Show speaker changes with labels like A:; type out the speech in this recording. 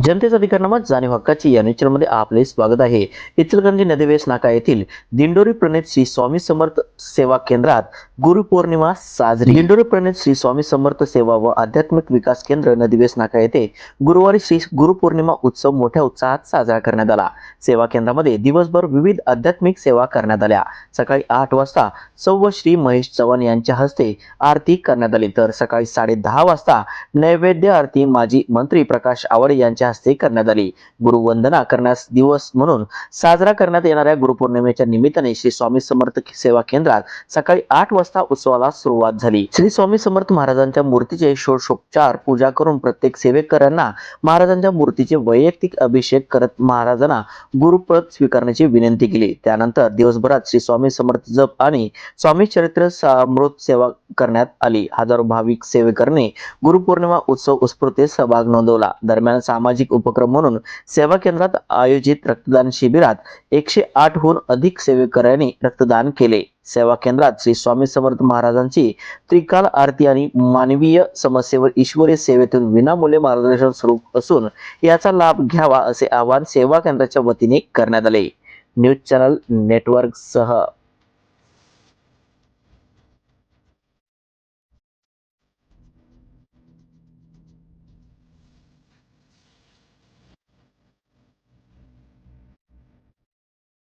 A: जनतेचा अधिकारनामा जाणीव हक्काची या न्यूज आपले स्वागत आहे। इचलकरंजी नदीवेस नाका येथील दिंडोरी प्रणित श्री स्वामी समर्थ सेवा केंद्रात गुरुपौर्णिमा साजरी। दिंडोरी प्रणित श्री स्वामी समर्थ सेवा व आध्यात्मिक विकास केंद्र नदीवेस नाका येथे गुरुवारी श्री गुरुपौर्णिमा उत्सव मोठ्या उत्साहात साजरा करण्यात आला। सेवा केंद्रामध्ये दिवसभर विविध आध्यात्मिक सेवा करण्यात आल्या। सकाळी 8 वाजता सौ श्री महेश चव्हाण यांच्या हस्ते आरती करण्यात आली, तर सकाळी 10:30 वाजता नैवेद्य आरती माजी मंत्री प्रकाश आवडे यांच्या हस्ते करण्यात आली। गुरुवंदना करण्यास दिवस म्हणून साजरा करण्यात येणाऱ्या गुरुपौर्णिमेच्या निमित्ताने श्री स्वामी समर्थ सेवा केंद्रात सकाळी 8 वाजता उत्सवाला सुरुवात झाली। श्री स्वामी समर्थ महाराजांच्या मूर्तीचे षोडशोपचार पूजा करून प्रत्येक सेवेकऱ्यांना महाराजांच्या मूर्तीचे वैयक्तिक अभिषेक करत महाराजांना गुरुपद स्वीकारण्याची विनंती केली। त्यानंतर दिवसभरात श्री स्वामी समर्थ जप आणि स्वामी चरित्र अमृत सेवा करण्यात आली। हजारो भाविक सेवेकरणे गुरुपौर्णिमा उत्सव उत्स्फूर्त सहभाग नोंदवला। दरम्यान सामाजिक उपक्रम म्हणून सेवा केंद्रात आयोजित रक्तदान शिबिरात 108 हून अधिक सेवेकऱ्यांनी रक्तदान केले। सेवा केंद्रात श्री स्वामी समर्थ महाराजांची त्रिकाल आरती आणि मानवीय समस्येवर ईश्वरीय सेवेतून विनामूल्य मार्गदर्शन सुरू असून याचा लाभ घ्यावा असे आवाहन सेवा केंद्राच्या वतीने करण्यात आले। न्यूज चॅनल नेटवर्क सह